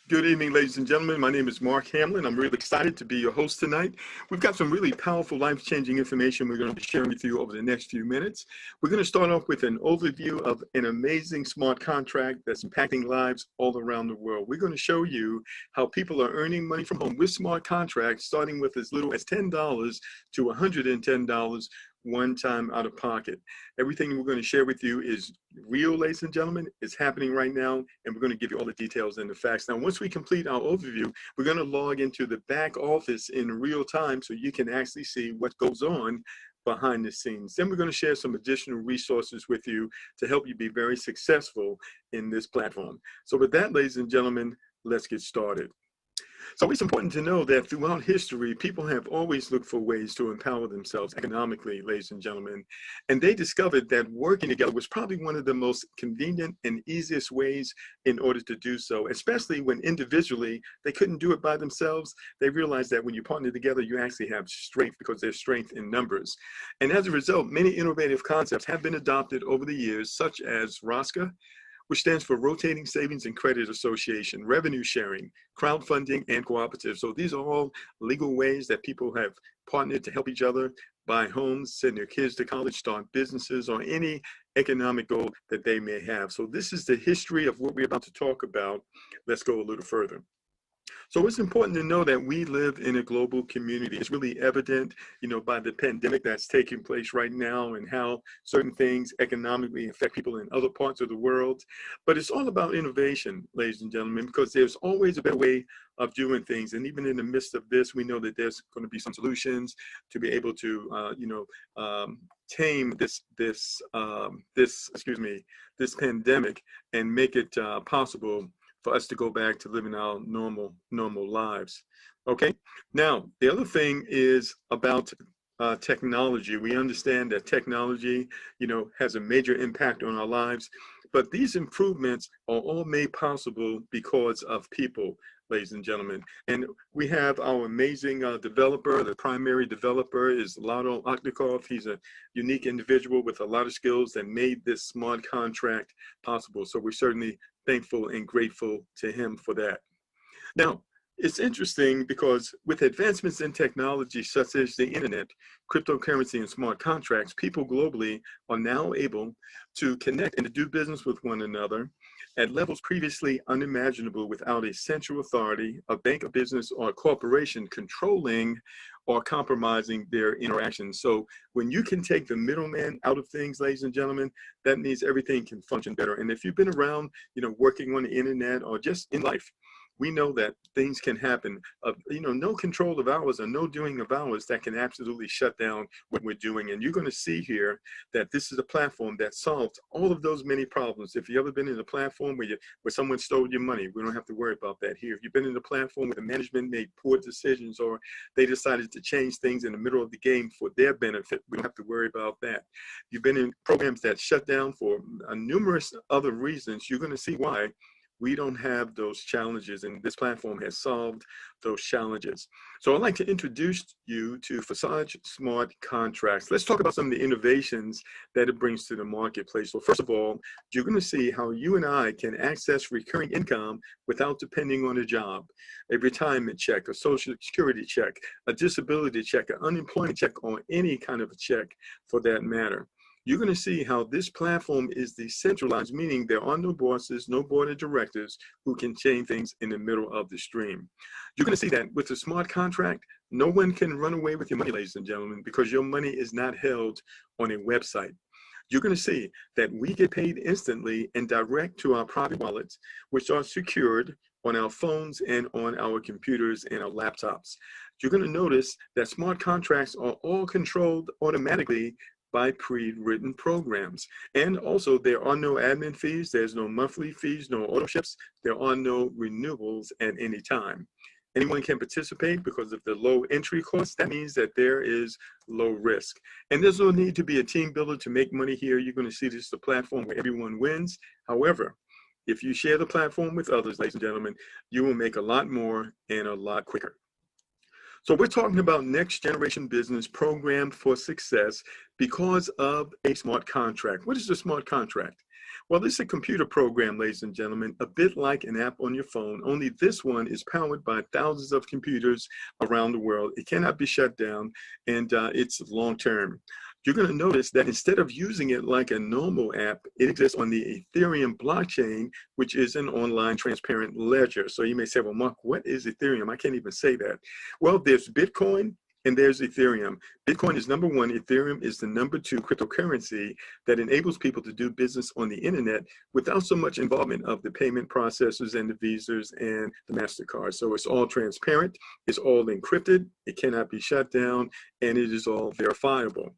Good evening, ladies and gentlemen. My name is Mark Hamlin. I'm really excited to be your host tonight. We've got some really powerful, life-changing information we're going to be sharing with you over the next few minutes. We're going to start off with an overview of an amazing smart contract that's impacting lives all around the world. We're going to show you how people are earning money from home with smart contracts, starting with as little as $10 to $110 one time out of pocket. Everything we're going to share with you is real, ladies and gentlemen. It's happening right now, and we're going to give you all the details and the facts. Now, once we complete our overview, we're going to log into the back office in real time so you can actually see what goes on behind the scenes. Then we're going to share some additional resources with you to help you be very successful in this platform. So with that, ladies and gentlemen, let's get started. So it's important to know that throughout history, people have always looked for ways to empower themselves economically, ladies and gentlemen. And they discovered that working together was probably one of the most convenient and easiest ways in order to do so, especially when individually they couldn't do it by themselves. They realized that when you partner together, you actually have strength because there's strength in numbers. And as a result, many innovative concepts have been adopted over the years, such as ROSCA, which stands for Rotating Savings and Credit Association, revenue sharing, crowdfunding, and cooperative. So these are all legal ways that people have partnered to help each other buy homes, send their kids to college, start businesses, or any economic goal that they may have. So this is the history of what we're about to talk about. Let's go a little further. So it's important to know that we live in a global community. It's really evident, by the pandemic that's taking place right now and how certain things economically affect people in other parts of the world. But it's all about innovation, ladies and gentlemen, because there's always a better way of doing things. And even in the midst of this, we know that there's going to be some solutions to be able to, tame this pandemic and make it possible for us to go back to living our normal lives. Okay. Now, the other thing is about technology. We understand that technology, has a major impact on our lives, but these improvements are all made possible because of people, ladies and gentlemen. And we have our amazing developer. The primary developer is Lado Oknikov. He's a unique individual with a lot of skills that made this smart contract possible. So we're certainly thankful and grateful to him for that. Now, it's interesting because with advancements in technology such as the internet, cryptocurrency, and smart contracts, people globally are now able to connect and to do business with one another at levels previously unimaginable without a central authority, a bank, a business, or a corporation controlling or compromising their interactions. So when you can take the middleman out of things, ladies and gentlemen, that means everything can function better. And if you've been around, working on the internet or just in life, we know that things can happen of, no control of ours or no doing of ours that can absolutely shut down what we're doing. And you're going to see here that this is a platform that solves all of those many problems. If you've ever been in a platform where someone stole your money, we don't have to worry about that here. If you've been in a platform where the management made poor decisions or they decided to change things in the middle of the game for their benefit, we don't have to worry about that. You've been in programs that shut down for numerous other reasons. You're going to see why we don't have those challenges, and this platform has solved those challenges. So I'd like to introduce you to Forsage Smart Contracts. Let's talk about some of the innovations that it brings to the marketplace. So first of all, you're going to see how you and I can access recurring income without depending on a job, a retirement check, a social security check, a disability check, an unemployment check, or any kind of a check for that matter. You're going to see how this platform is decentralized, meaning there are no bosses, no board of directors who can change things in the middle of the stream. You're going to see that with the smart contract, no one can run away with your money, ladies and gentlemen, because your money is not held on a website. You're going to see that we get paid instantly and direct to our private wallets, which are secured on our phones and on our computers and our laptops. You're going to notice that smart contracts are all controlled automatically by pre-written programs. And also there are no admin fees, there's no monthly fees, no auto ships, there are no renewals at any time. Anyone can participate because of the low entry cost. That means that there is low risk. And there's no need to be a team builder to make money here. You're going to see this is a platform where everyone wins. However, if you share the platform with others, ladies and gentlemen, you will make a lot more and a lot quicker. So we're talking about next generation business programmed for success because of a smart contract. What is a smart contract? Well, this is a computer program, ladies and gentlemen, a bit like an app on your phone, only this one is powered by thousands of computers around the world. It cannot be shut down, and it's long-term. You're going to notice that instead of using it like a normal app, it exists on the Ethereum blockchain, which is an online transparent ledger. So you may say, well, Mark, what is Ethereum? I can't even say that. Well, there's Bitcoin and there's Ethereum. Bitcoin is number one. Ethereum is the number two cryptocurrency that enables people to do business on the internet without so much involvement of the payment processors and the Visas and the MasterCard. So it's all transparent, it's all encrypted, it cannot be shut down, and it is all verifiable.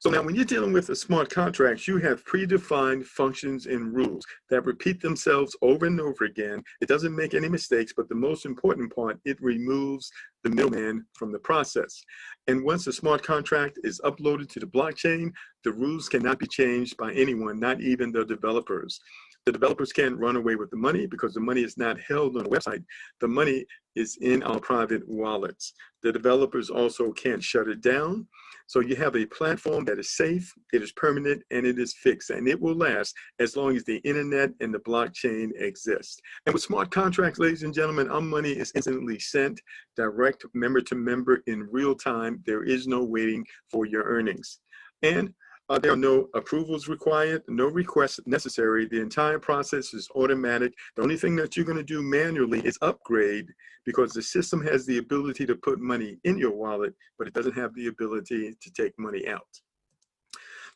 So now when you're dealing with a smart contract, you have predefined functions and rules that repeat themselves over and over again. It doesn't make any mistakes, but the most important part, it removes the middleman from the process. And once a smart contract is uploaded to the blockchain, the rules cannot be changed by anyone, not even the developers. The developers can't run away with the money because the money is not held on a website. The money is in our private wallets. The developers also can't shut it down. So you have a platform that is safe, it is permanent, and it is fixed, and it will last as long as the internet and the blockchain exist. And with smart contracts, ladies and gentlemen, our money is instantly sent direct member to member in real time. There is no waiting for your earnings. And there are no approvals required, no requests necessary. The entire process is automatic. The only thing that you're going to do manually is upgrade, because the system has the ability to put money in your wallet, but it doesn't have the ability to take money out.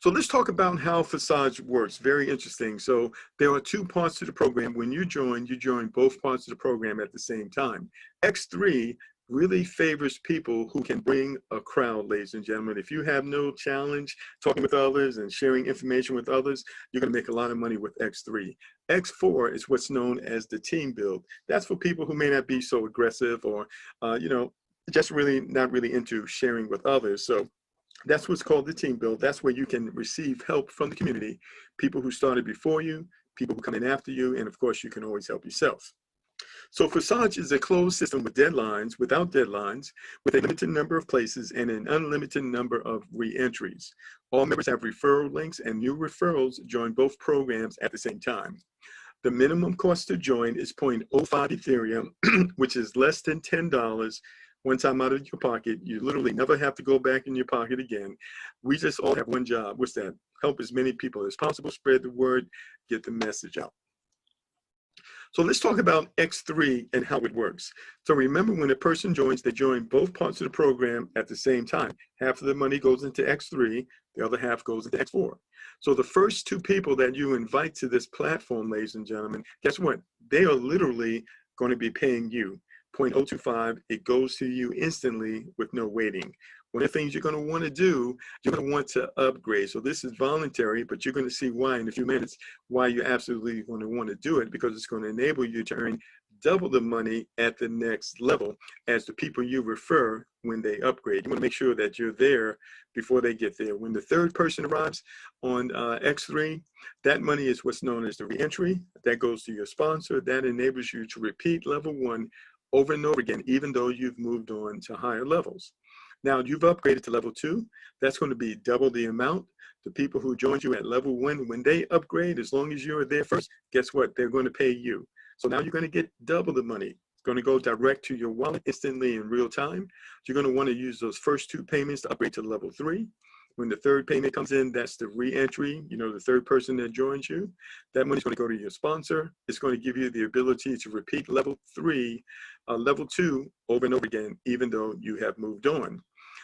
So let's talk about how Forsage works. Very interesting. So there are two parts to the program. When you join both parts of the program at the same time. X3 really favors people who can bring a crowd, ladies and gentlemen. If you have no challenge talking with others and sharing information with others, you're going to make a lot of money with X3. X4 is what's known as the team build. That's for people who may not be so aggressive or, just really not really into sharing with others. So that's what's called the team build. That's where you can receive help from the community, people who started before you, people who come in after you, and of course, you can always help yourself. So Forsage is a closed system without deadlines, with a limited number of places and an unlimited number of re-entries. All members have referral links, and new referrals join both programs at the same time. The minimum cost to join is 0.05 Ethereum, which is less than $10 one time out of your pocket. You literally never have to go back in your pocket again. We just all have one job. What's that? Help as many people as possible, spread the word, get the message out. So let's talk about X3 and how it works. So remember, when a person joins, they join both parts of the program at the same time. Half of the money goes into X3, the other half goes into X4. So the first two people that you invite to this platform, ladies and gentlemen, guess what? They are literally going to be paying you 0.025. It goes to you instantly with no waiting. One of the things you're going to want to do, you're going to want to upgrade. So this is voluntary, but you're going to see why in a few minutes, why you absolutely going to want to do it, because it's going to enable you to earn double the money at the next level as the people you refer when they upgrade. You want to make sure that you're there before they get there. When the third person arrives on X3, that money is what's known as the reentry. That goes to your sponsor. That enables you to repeat level one over and over again, even though you've moved on to higher levels. Now you've upgraded to level 2, that's going to be double the amount. The people who joined you at level 1, when they upgrade, as long as you're there first, guess what? They're going to pay you. So now you're going to get double the money. It's going to go direct to your wallet instantly in real time. You're going to want to use those first 2 payments to upgrade to level 3. When the third payment comes in, that's the re-entry, the third person that joins you. That money's going to go to your sponsor. It's going to give you the ability to repeat level 3, level 2 over and over again, even though you have moved on.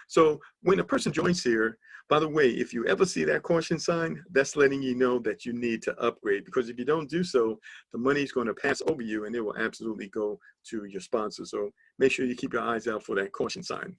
So when a person joins here, by the way, if you ever see that caution sign, that's letting you know that you need to upgrade, because if you don't do so, the money is going to pass over you and it will absolutely go to your sponsor. So make sure you keep your eyes out for that caution sign.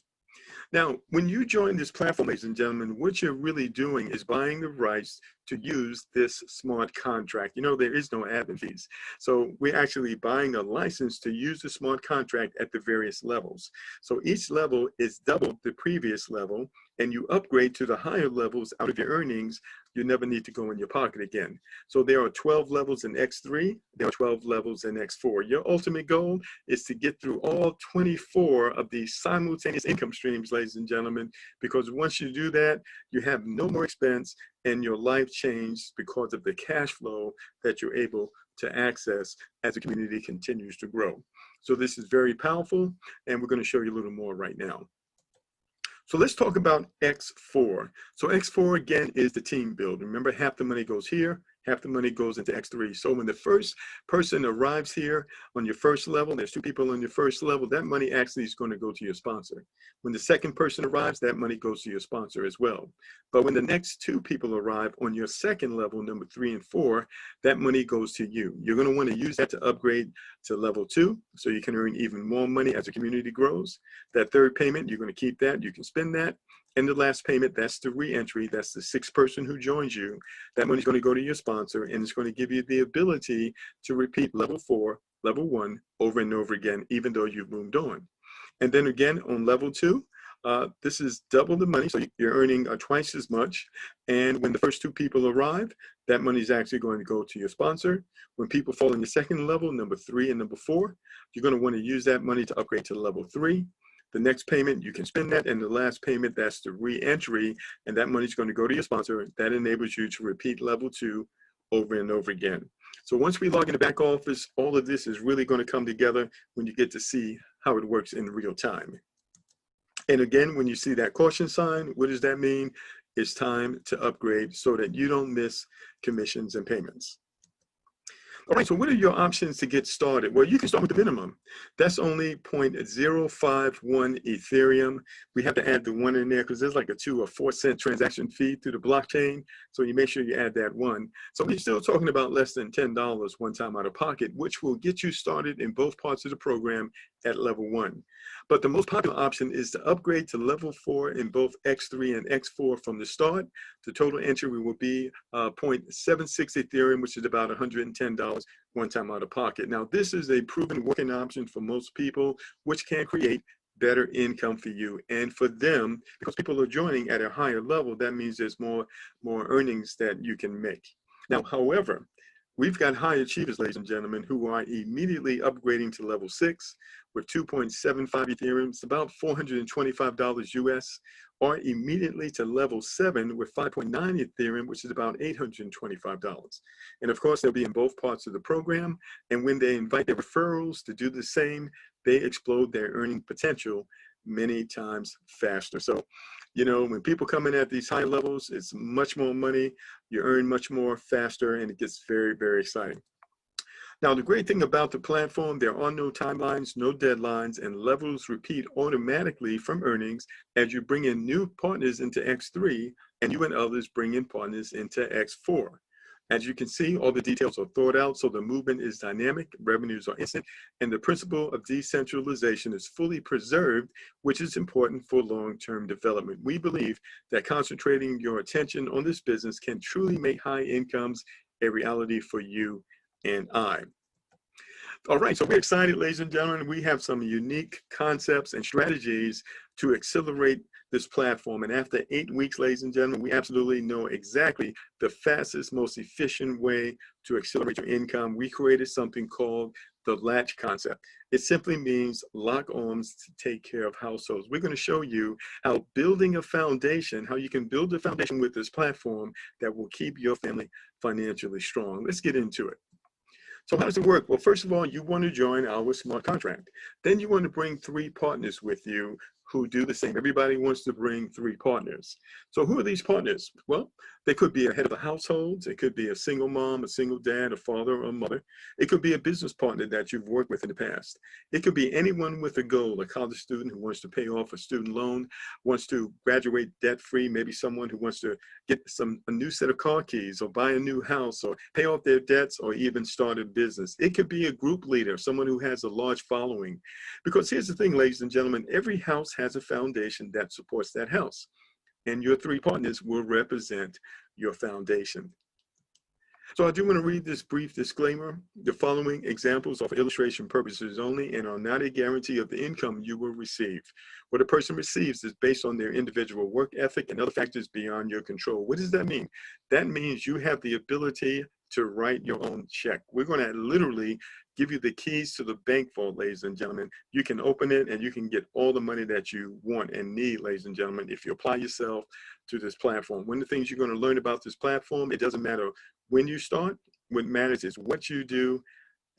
Now, when you join this platform, ladies and gentlemen, what you're really doing is buying the rights to use this smart contract. There is no admin fees. So we're actually buying a license to use the smart contract at the various levels. So each level is double the previous level, and you upgrade to the higher levels out of your earnings. You never need to go in your pocket again. So there are 12 levels in X3, there are 12 levels in X4. Your ultimate goal is to get through all 24 of these simultaneous income streams, ladies and gentlemen, because once you do that, you have no more expense, and your life changed because of the cash flow that you're able to access as the community continues to grow. So this is very powerful, and we're going to show you a little more right now. So let's talk about X4. So X4 again is the team build. Remember, half the money goes here, half the money goes into X3. So when the first person arrives here on your first level, there's 2 people on your first level, that money actually is going to go to your sponsor. When the second person arrives, that money goes to your sponsor as well. But when the next 2 people arrive on your second level, number 3 and 4, that money goes to you. You're going to want to use that to upgrade to level 2 so you can earn even more money as the community grows. That third payment, you're going to keep that. You can spend that. And the last payment, that's the re-entry. That's the 6th person who joins you. That money's going to go to your sponsor, and it's going to give you the ability to repeat level 4, level 1 over and over again, even though you've moved on. And then again, on level 2, this is double the money, so you're earning twice as much. And when the first 2 people arrive, that money is actually going to go to your sponsor. When people fall in the second level, number 3 and number 4, you're going to want to use that money to upgrade to level 3. The next payment, you can spend that, and the last payment, that's the re-entry, and that money is going to go to your sponsor. That enables you to repeat level 2 over and over again. So once we log in the back office, all of this is really going to come together when you get to see how it works in real time. And again, when you see that caution sign, what does that mean? It's time to upgrade so that you don't miss commissions and payments. All right, so what are your options to get started? Well, you can start with the minimum. That's only 0.051 Ethereum. We have to add the 1 in there because there's like a 2 or 4 cent transaction fee through the blockchain. So you make sure you add that 1. So we're still talking about less than $10 one time out of pocket, which will get you started in both parts of the program at level 1. But the most popular option is to upgrade to level 4 in both X3 and X4 from the start. The total entry will be 0.76 Ethereum, which is about $110 one time out of pocket. Now, this is a proven working option for most people, which can create better income for you and for them, because people are joining at a higher level. That means there's more earnings that you can make. Now, however, we've got high achievers, ladies and gentlemen, who are immediately upgrading to level 6 with 2.75 Ethereum. It's about $425 US, or immediately to level 7 with 5.9 Ethereum, which is about $825. And of course, they'll be in both parts of the program. And when they invite their referrals to do the same, they explode their earning potential many times faster. So, you know, when people come in at these high levels, it's much more money, you earn much more faster, and it gets very, very exciting. Now, the great thing about the platform, there are no timelines, no deadlines, and levels repeat automatically from earnings as you bring in new partners into X3 and you and others bring in partners into X4. As you can see, all the details are thought out, so the movement is dynamic, revenues are instant, and the principle of decentralization is fully preserved, which is important for long-term development. We believe that concentrating your attention on this business can truly make high incomes a reality for you and I. All right, so we're excited, ladies and gentlemen. We have some unique concepts and strategies to accelerate this platform. And after 8 weeks, ladies and gentlemen, we absolutely know exactly the fastest, most efficient way to accelerate your income. We created something called the latch concept. It simply means lock arms to take care of households. We're going to show you how building a foundation, how you can build a foundation with this platform that will keep your family financially strong. Let's get into it. So how does it work? Well, first of all, you want to join our smart contract. Then you want to bring 3 partners with you who do the same. Everybody wants to bring 3 partners. So who are these partners? Well, they could be a head of a household. It could be a single mom, a single dad, a father, or a mother. It could be a business partner that you've worked with in the past. It could be anyone with a goal, a college student who wants to pay off a student loan, wants to graduate debt-free, maybe someone who wants to get a new set of car keys or buy a new house or pay off their debts or even start a business. It could be a group leader, someone who has a large following. Because here's the thing, ladies and gentlemen, every house has a foundation that supports that house. And your 3 partners will represent your foundation. So I do want to read this brief disclaimer. The following examples are for illustration purposes only and are not a guarantee of the income you will receive. What a person receives is based on their individual work ethic and other factors beyond your control. What does that mean? That means you have the ability to write your own check. We're going to literally give you the keys to the bank vault, ladies and gentlemen. You can open it and you can get all the money that you want and need, ladies and gentlemen, if you apply yourself to this platform. One of the things you're going to learn about this platform, it doesn't matter when you start. What matters is what you do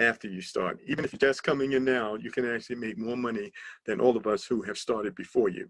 after you start. Even if you're just coming in now, you can actually make more money than all of us who have started before you.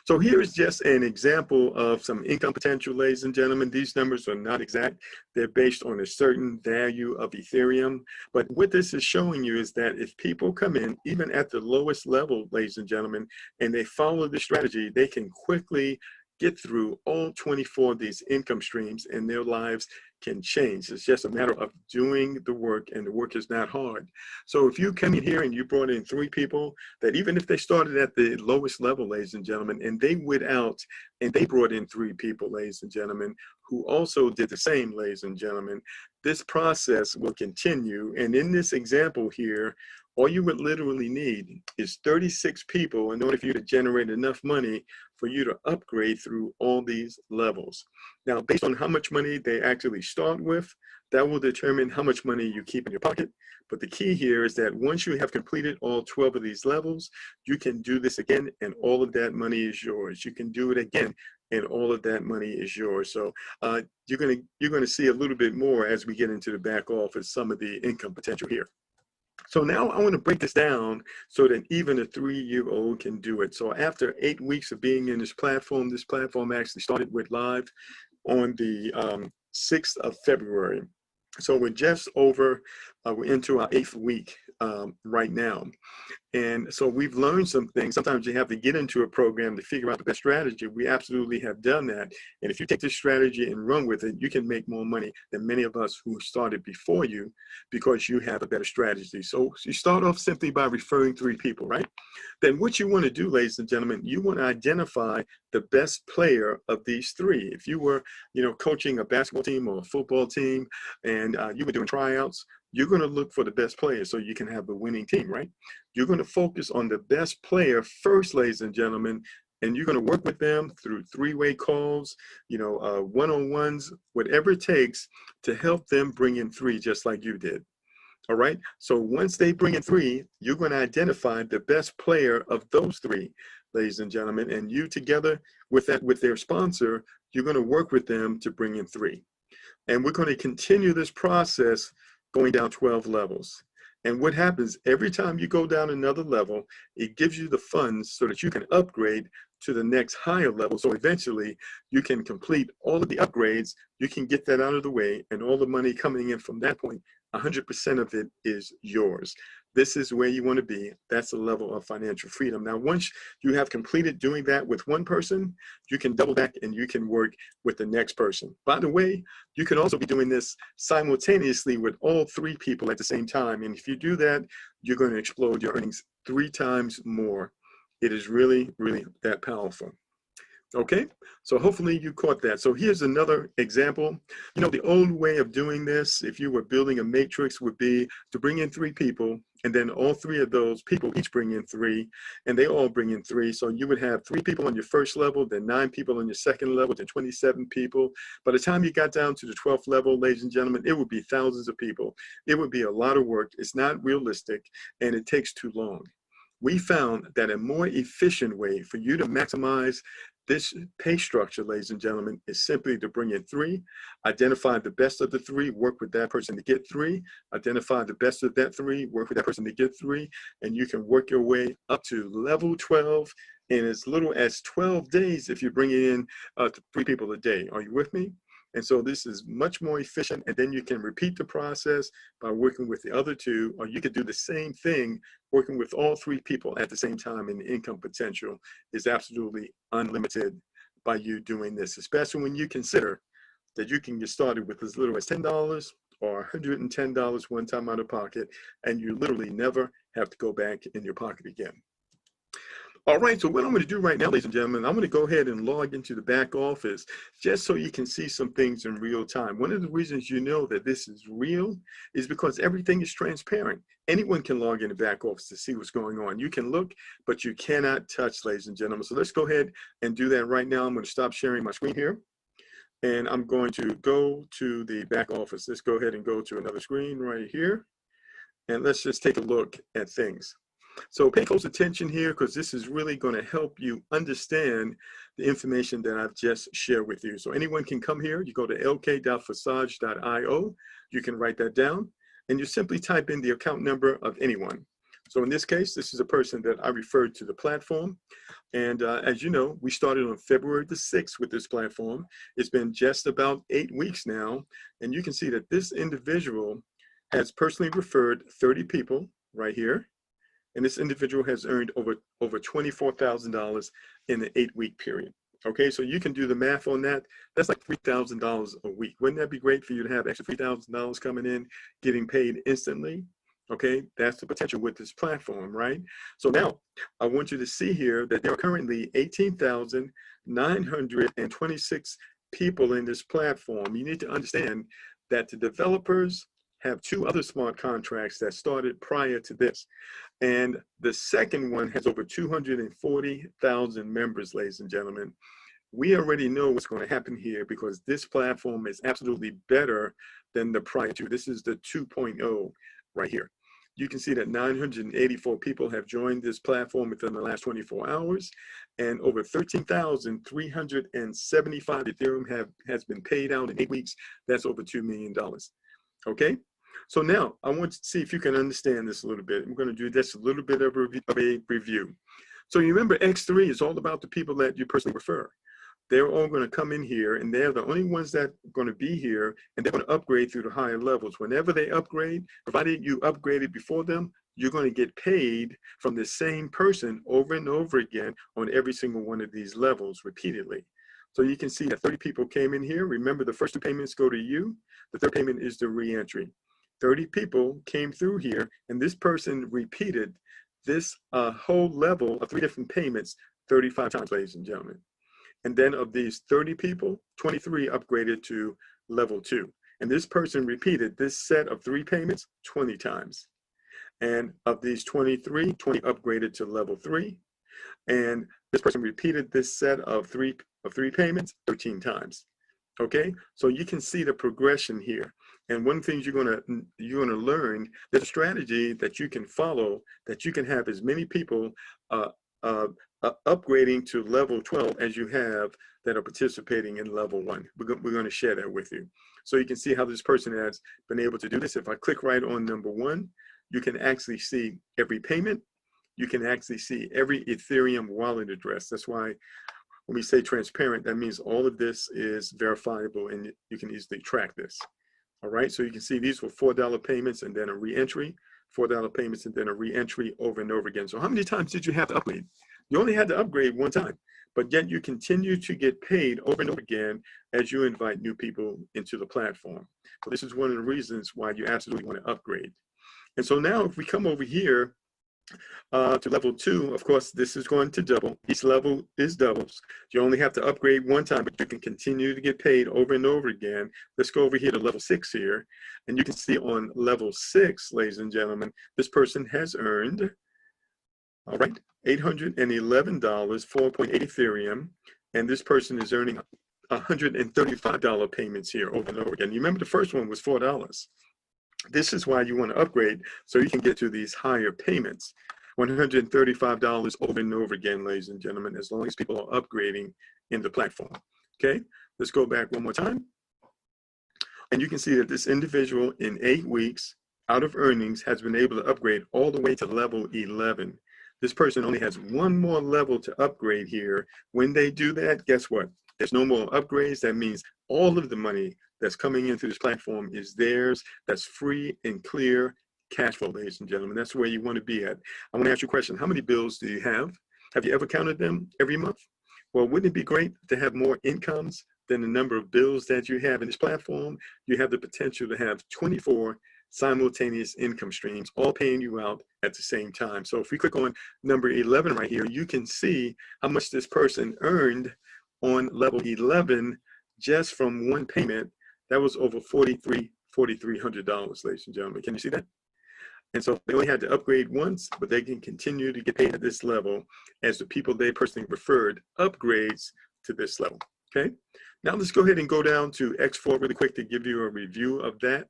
So here is just an example of some income potential, ladies and gentlemen. These numbers are not exact. They're based on a certain value of Ethereum. But what this is showing you is that if people come in, even at the lowest level, ladies and gentlemen, and they follow the strategy, they can quickly get through all 24 of these income streams and their lives can change. It's just a matter of doing the work, and the work is not hard. So if you come in here and you brought in 3 people that even if they started at the lowest level, ladies and gentlemen, and they went out and they brought in 3 people, ladies and gentlemen, who also did the same, ladies and gentlemen, this process will continue. And in this example here, all you would literally need is 36 people in order for you to generate enough money for you to upgrade through all these levels. Now, based on how much money they actually start with, that will determine how much money you keep in your pocket. But the key here is that once you have completed all 12 of these levels, you can do this again and all of that money is yours. You can do it again and all of that money is yours. So you're gonna see a little bit more as we get into the back office, some of the income potential here. So now I want to break this down so that even a 3-year-old can do it. So after 8 weeks of being in this platform actually started with live on the 6th of February. So we're just over, we're into our 8th week right now. And so we've learned some things. Sometimes you have to get into a program to figure out the best strategy. We absolutely have done that. And if you take this strategy and run with it, you can make more money than many of us who started before you because you have a better strategy. So you start off simply by referring 3 people, right? Then what you want to do, ladies and gentlemen, you want to identify the best player of these 3. If you were, coaching a basketball team or a football team and you were doing tryouts, you're going to look for the best player so you can have the winning team, right? You're going to focus on the best player first, ladies and gentlemen, and you're going to work with them through 3-way calls, one-on-ones, whatever it takes to help them bring in 3 just like you did. All right. So once they bring in 3, you're going to identify the best player of those 3, ladies and gentlemen, and you together with their sponsor, you're going to work with them to bring in 3. And we're going to continue this process going down 12 levels. And what happens every time you go down another level, it gives you the funds so that you can upgrade to the next higher level. So eventually you can complete all of the upgrades, you can get that out of the way, and all the money coming in from that point, 100% of it is yours. This is where you want to be. That's the level of financial freedom. Now, once you have completed doing that with one person, you can double back and you can work with the next person. By the way, you can also be doing this simultaneously with all 3 people at the same time. And if you do that, you're going to explode your earnings 3 times more. It is really, really that powerful. Okay, so hopefully you caught that. So here's another example. The old way of doing this, if you were building a matrix, would be to bring in 3 people, and then all 3 of those people each bring in 3, and they all bring in 3. So you would have 3 people on your first level, then 9 people on your second level, then 27 people. By the time you got down to the 12th level, ladies and gentlemen, it would be thousands of people. It would be a lot of work. It's not realistic, and it takes too long. We found that a more efficient way for you to maximize this pay structure, ladies and gentlemen, is simply to bring in 3, identify the best of the 3, work with that person to get 3, identify the best of that 3, work with that person to get 3, and you can work your way up to level 12 in as little as 12 days if you're bringing in 3 people a day. Are you with me? And so this is much more efficient, and then you can repeat the process by working with the other 2, or you could do the same thing working with all 3 people at the same time, and the income potential is absolutely unlimited by you doing this, especially when you consider that you can get started with as little as $10 or $110 one time out of pocket, and you literally never have to go back in your pocket again. All right, so what I'm going to do right now, ladies and gentlemen, I'm going to go ahead and log into the back office just so you can see some things in real time. One of the reasons you know that this is real is because everything is transparent. Anyone can log in the back office to see what's going on. You can look, but you cannot touch, ladies and gentlemen. So let's go ahead and do that right now. I'm going to stop sharing my screen here. and I'm going to go to the back office. Let's go ahead and go to another screen right here, and let's just take a look at things. So pay close attention here, because this is really going to help you understand the information that I've just shared with you. So anyone can come here. You go to lk.forsage.io. You can write that down, and you simply type in the account number of anyone. So in this case, this is a person that I referred to the platform. And as you know, we started on February the 6th with this platform. It's been just about 8 weeks now. And you can see that this individual has personally referred 30 people right here. And this individual has earned over $24,000 in the 8-week period. Okay, so you can do the math on that. That's like $3,000 a week. Wouldn't that be great for you to have extra $3,000 coming in, getting paid instantly? Okay, that's the potential with this platform, right? So now I want you to see here that there are currently 18,926 people in this platform. You need to understand that the developers have 2 other smart contracts that started prior to this. And the second one has over 240,000 members, ladies and gentlemen. We already know what's going to happen here, because this platform is absolutely better than the prior 2. This is the 2.0 right here. You can see that 984 people have joined this platform within the last 24 hours, and over 13,375 Ethereum has been paid out in 8 weeks. That's over $2 million. Okay, so now I want to see if you can understand this a little bit. I'm going to do just a little bit of a review. So you remember X3 is all about the people that you personally refer. They're all going to come in here, and they're the only ones that are going to be here, and they're going to upgrade through the higher levels. Whenever they upgrade, provided you upgraded before them, you're going to get paid from the same person over and over again on every single one of these levels repeatedly. So you can see that 30 people came in here. Remember, the first 2 payments go to you. The third payment is the re-entry. 30 people came through here, and this person repeated this whole level of 3 different payments 35 times, ladies and gentlemen. And then of these 30 people, 23 upgraded to level 2. And this person repeated this set of 3 payments 20 times. And of these 23, 20 upgraded to level 3. And this person repeated this set of three payments 13 times. Okay, so you can see the progression here. And one thing you're gonna learn, there's a strategy that you can follow, that you can have as many people upgrading to level 12 as you have that are participating in level 1. We're going to share that with you. So you can see how this person has been able to do this. If I click right on number 1, you can actually see every payment. You can actually see every Ethereum wallet address. That's why when we say transparent, that means all of this is verifiable, and you can easily track this. All right, so you can see these were $4 payments and then a re-entry, $4 payments and then a re-entry over and over again. So how many times did you have to upgrade? You only had to upgrade 1 time, but yet you continue to get paid over and over again as you invite new people into the platform. So this is one of the reasons why you absolutely want to upgrade. And so now if we come over here to level 2, of course, this is going to double. Each level is doubles. You only have to upgrade 1 time, but you can continue to get paid over and over again. Let's go over here to level 6 here. And you can see on level 6, ladies and gentlemen, this person has earned, all right, $811, 4.8 Ethereum. And this person is earning $135 payments here over and over again. You remember the first one was $4. This is why you want to upgrade, so you can get to these higher payments. $135 over and over again, ladies and gentlemen, as long as people are upgrading in the platform. Okay, let's go back one more time. And you can see that this individual in 8 weeks out of earnings has been able to upgrade all the way to level 11. This person only has 1 more level to upgrade here. When they do that, guess what? There's no more upgrades. That means all of the money that's coming into this platform is theirs. That's free and clear cash flow, ladies and gentlemen. That's where you want to be at. I want to ask you a question. How many bills do you have? Have you ever counted them every month? Well, wouldn't it be great to have more incomes than the number of bills that you have in this platform? You have the potential to have 24 simultaneous income streams, all paying you out at the same time. So if we click on number 11 right here, you can see how much this person earned on level 11 just from 1 payment. That was over $4,300, ladies and gentlemen. Can you see that? And so they only had to upgrade once, but they can continue to get paid at this level as the people they personally referred upgrades to this level. Okay. Now let's go ahead and go down to X4 really quick to give you a review of that.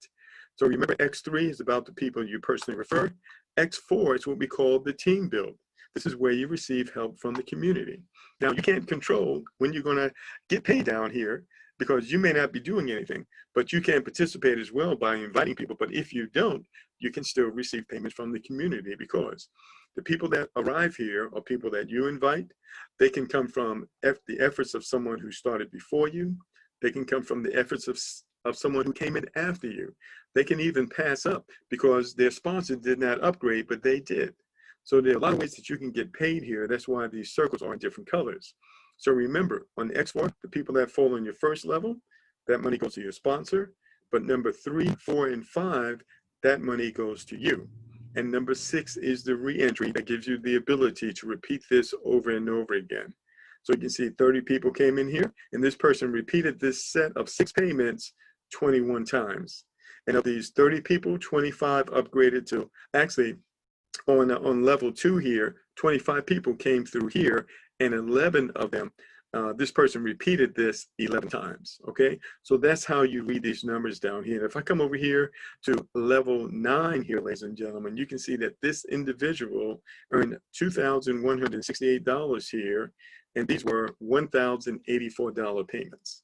So remember, X3 is about the people you personally refer. X4 is what we call the team build. This is where you receive help from the community. Now, you can't control when you're going to get paid down here because you may not be doing anything, but you can participate as well by inviting people. But if you don't, you can still receive payments from the community, because the people that arrive here are people that you invite. They can come from the efforts of someone who started before you. They can come from the efforts of someone who came in after you. They can even pass up because their sponsor did not upgrade, but they did. So there are a lot of ways that you can get paid here. That's why these circles are in different colors. So remember, on the X4, the people that fall on your first level, that money goes to your sponsor. But number 3, 4, and 5, that money goes to you. And number 6 is the re-entry that gives you the ability to repeat this over and over again. So you can see 30 people came in here, and this person repeated this set of 6 payments 21 times. And of these 30 people, 25 upgraded to, actually, on level 2 here, 25 people came through here, and 11 of them, this person repeated this 11 times, okay? So that's how you read these numbers down here. If I come over here to level 9 here, ladies and gentlemen, you can see that this individual earned $2,168 here, and these were $1,084 payments.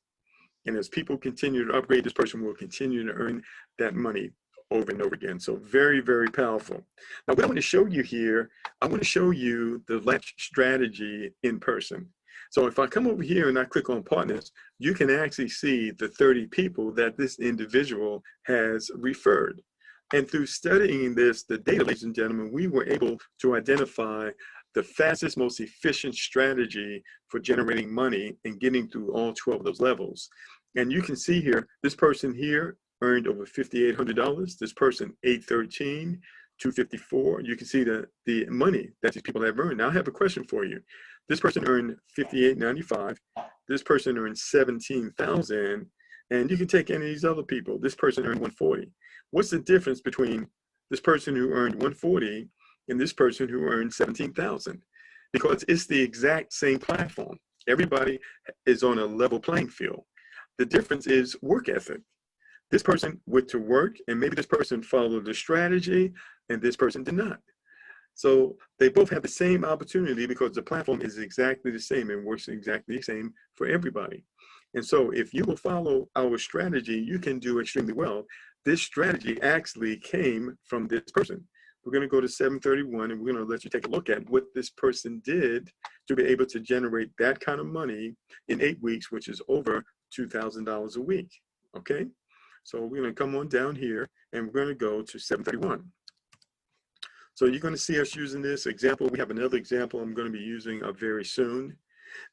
And as people continue to upgrade, this person will continue to earn that money over and over again. So very, very powerful. Now, what I want to show you here, I want to show you the latch strategy in person. So if I come over here and I click on partners, you can actually see the 30 people that this individual has referred. And through studying this, the data, ladies and gentlemen, we were able to identify the fastest, most efficient strategy for generating money and getting through all 12 of those levels. And you can see here, this person here earned over $5,800. This person, $813, $254. You can see the money that these people have earned. Now I have a question for you. This person earned $58.95. This person earned $17,000. And you can take any of these other people. This person earned $140. What's the difference between this person who earned $140 and this person who earned $17,000? Because it's the exact same platform. Everybody is on a level playing field. The difference is work ethic. This person went to work, and maybe this person followed the strategy, and this person did not. So they both have the same opportunity because the platform is exactly the same and works exactly the same for everybody. And so if you will follow our strategy, you can do extremely well. This strategy actually came from this person. We're going to go to 731, and we're going to let you take a look at what this person did to be able to generate that kind of money in 8 weeks, which is over $2,000 a week. Okay? So we're going to come on down here, and we're going to go to 731. So you're going to see us using this example. We have another example I'm going to be using very soon.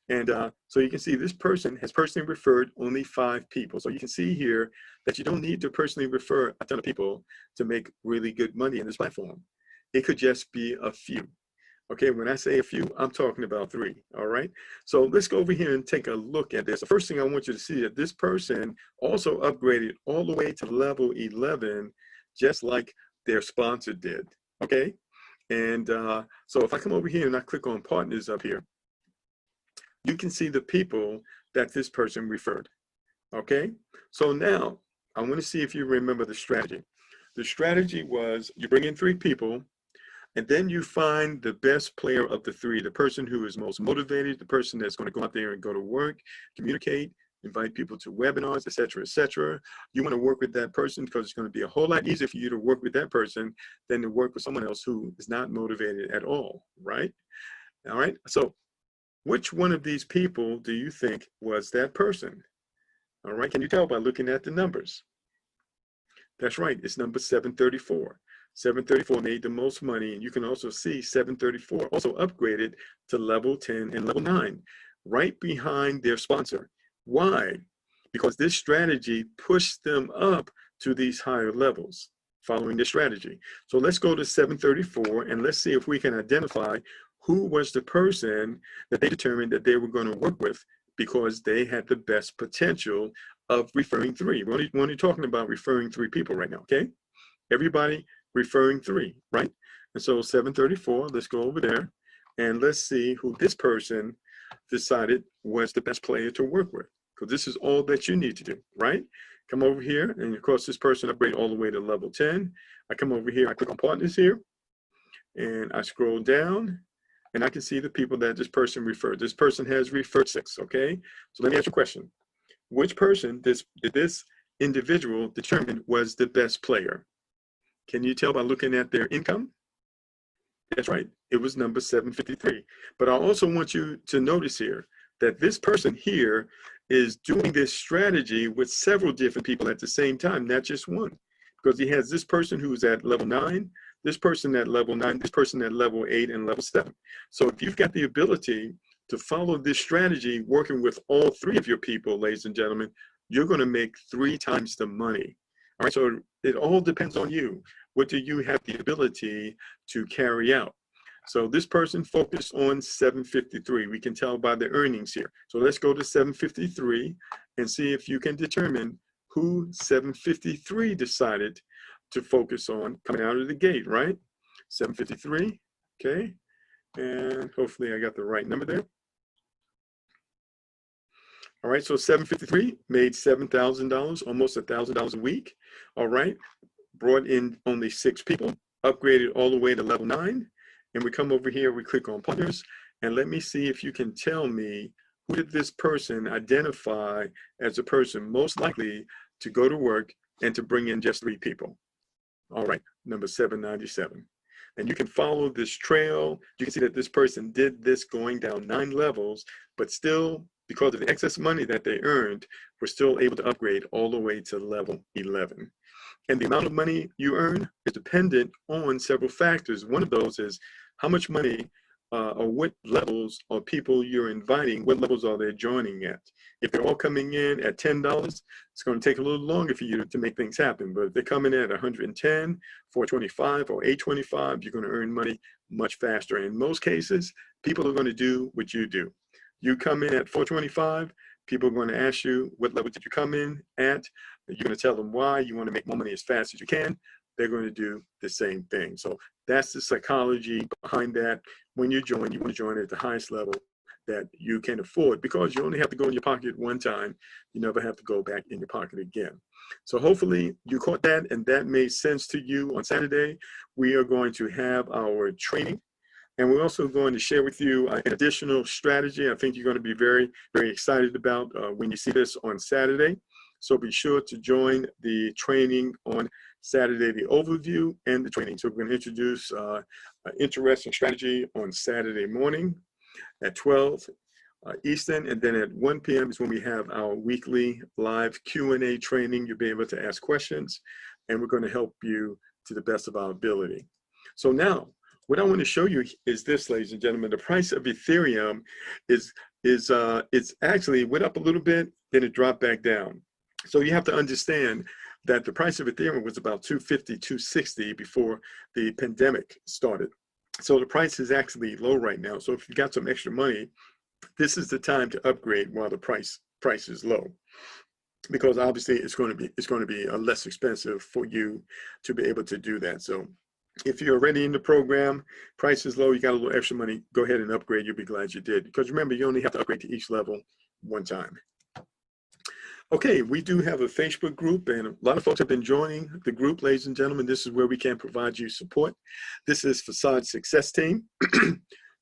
And so you can see this person has personally referred only 5 people. So you can see here that you don't need to personally refer a ton of people to make really good money in this platform. It could just be a few. Okay, when I say a few, I'm talking about 3, all right? So let's go over here and take a look at this. The first thing I want you to see is that this person also upgraded all the way to level 11, just like their sponsor did, okay? And so if I come over here and I click on partners up here, you can see the people that this person referred, okay? So now, I want to see if you remember the strategy. The strategy was you bring in 3 people, and then you find the best player of the 3, the person who is most motivated, the person that's going to go out there and go to work, communicate, invite people to webinars, et cetera, et cetera. You want to work with that person because it's going to be a whole lot easier for you to work with that person than to work with someone else who is not motivated at all, right? All right, so which one of these people do you think was that person? All right, can you tell by looking at the numbers? That's right, it's number 734. 734 made the most money, and you can also see 734 also upgraded to level 10 and level 9, right behind their sponsor. Why? Because this strategy pushed them up to these higher levels following this strategy. So let's go to 734 and let's see if we can identify who was the person that they determined that they were going to work with because they had the best potential of referring 3. We're only talking about referring 3 people right now, okay? Everybody referring 3, right? And so 734, let's go over there and let's see who this person decided was the best player to work with. because this is all that you need to do, right? Come over here, and of course, this person upgraded all the way to level 10. I come over here, I click on partners here, and I scroll down, and I can see the people that this person referred. This person has referred 6, okay? So let me ask you a question. Which person did this individual determine was the best player? Can you tell by looking at their income? That's right, it was number 753. But I also want you to notice here that this person here is doing this strategy with several different people at the same time, not just one. Because he has this person who's at level 9, this person at level 9, this person at level 8, and level 7. So if you've got the ability to follow this strategy, working with all 3 of your people, ladies and gentlemen, you're going to make 3 times the money. All right, so it all depends on you. What do you have the ability to carry out? So this person focused on 753. We can tell by the earnings here. So let's go to 753 and see if you can determine who 753 decided to focus on coming out of the gate, right? 753, okay. And hopefully I got the right number there. All right, so 753 made $7,000, almost $1,000 a week. All right, brought in only 6 people, upgraded all the way to level 9. And we come over here, we click on partners, and let me see if you can tell me who did this person identify as a person most likely to go to work and to bring in just 3 people. All right, number 797. And you can follow this trail. You can see that this person did this going down 9 levels, but still, because of the excess money that they earned, were still able to upgrade all the way to level 11. And the amount of money you earn is dependent on several factors. One of those is how much money or what levels of people you're inviting, what levels are they joining at? If they're all coming in at $10, it's going to take a little longer for you to make things happen. But if they're coming in at 110, 425, or 825, you're going to earn money much faster. In most cases, people are going to do what you do. You come in at 425, people are going to ask you, what level did you come in at? You're going to tell them why. You want to make more money as fast as you can. They're going to do the same thing. So that's the psychology behind that. When you join, you want to join at the highest level that you can afford, because you only have to go in your pocket one time. You never have to go back in your pocket again. So hopefully you caught that and that made sense to you. On Saturday, we are going to have our training. And we're also going to share with you an additional strategy I think you're going to be very, very excited about when you see this on Saturday. So be sure to join the training on Saturday, the overview and the training. So we're going to introduce an interesting strategy on Saturday morning at 12 Eastern, and then at 1 p.m. is when we have our weekly live Q&A training. You'll be able to ask questions, and we're going to help you to the best of our ability. So now, what I want to show you is this, ladies and gentlemen. The price of Ethereum is actually went up a little bit, then it dropped back down. So you have to understand that the price of Ethereum was about $250, $260 before the pandemic started. So the price is actually low right now. So if you got some extra money, this is the time to upgrade while the price is low, because obviously it's going to be less expensive for you to be able to do that. So if you're already in the program, price is low, you got a little extra money, go ahead and upgrade. You'll be glad you did, because remember, you only have to upgrade to each level one time. Okay, we do have a Facebook group, and a lot of folks have been joining the group, ladies and gentlemen. This is where we can provide you support. This is Forsage Success Team.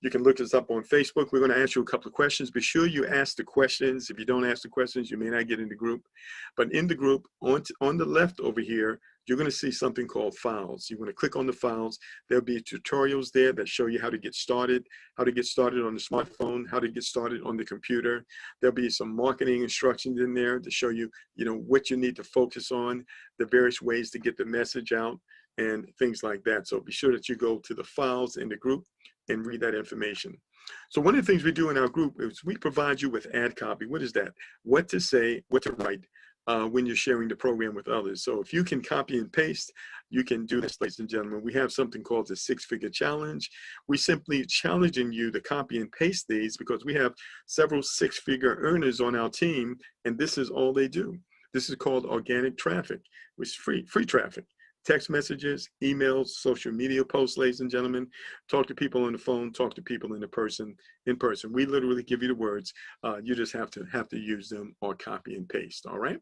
You can look us up on Facebook. We're going to ask you a couple of questions. Be sure you ask the questions. If you don't ask the questions, you may not get in the group. But in the group, on the left over here, you're going to see something called files. You want to click on the files. There'll be tutorials there that show you how to get started on the smartphone, how to get started on the computer. There'll be some marketing instructions in there to show you, what you need to focus on, the various ways to get the message out, and things like that. So be sure that you go to the files in the group and read that information. So one of the things we do in our group is we provide you with ad copy. What is that? What to say, what to write when you're sharing the program with others. So if you can copy and paste, you can do this, ladies and gentlemen. We have something called the 6-figure challenge. We simply challenging you to copy and paste these, because we have several 6-figure earners on our team, and this is all they do. This is called organic traffic, which is free traffic. text messages, emails, social media posts, ladies and gentlemen. Talk to people on the phone, talk to people in person. We literally give you the words. You just have to use them or copy and paste, all right?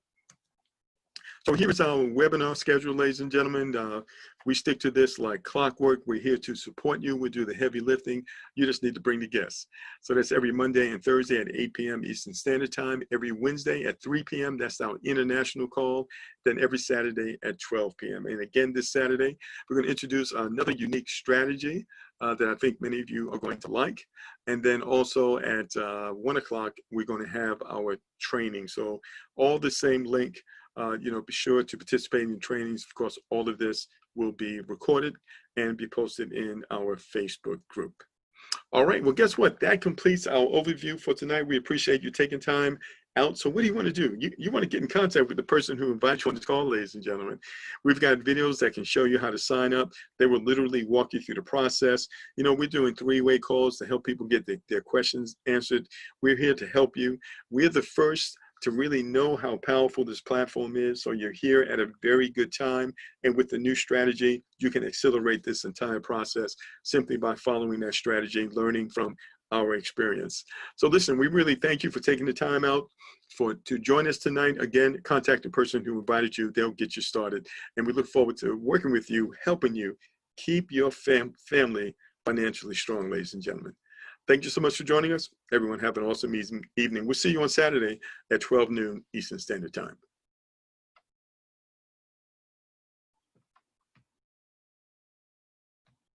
So here's our webinar schedule, ladies and gentlemen. We stick to this like clockwork. We're here to support you. We do the heavy lifting. You just need to bring the guests. So that's every Monday and Thursday at 8 p.m. Eastern Standard Time. Every Wednesday at 3 p.m. That's our international call. Then every Saturday at 12 p.m. And again, this Saturday, we're going to introduce another unique strategy that I think many of you are going to like. And then also at 1 o'clock, we're going to have our training. So all the same link. Be sure to participate in trainings. Of course, all of this will be recorded and be posted in our Facebook group. All right, well, guess what? That completes our overview for tonight. We appreciate you taking time out. So what do you want to do? You want to get in contact with the person who invites you on this call, ladies and gentlemen. We've got videos that can show you how to sign up. They will literally walk you through the process. We're doing three-way calls to help people get their questions answered. We're here to help you. We're the first to really know how powerful this platform is. So you're here at a very good time. And with the new strategy, you can accelerate this entire process simply by following that strategy, learning from our experience. So listen, we really thank you for taking the time out to join us tonight. Again, contact the person who invited you. They'll get you started. And we look forward to working with you, helping you keep your family financially strong, ladies and gentlemen. Thank you so much for joining us. Everyone have an awesome evening. We'll see you on Saturday at 12 noon Eastern Standard Time.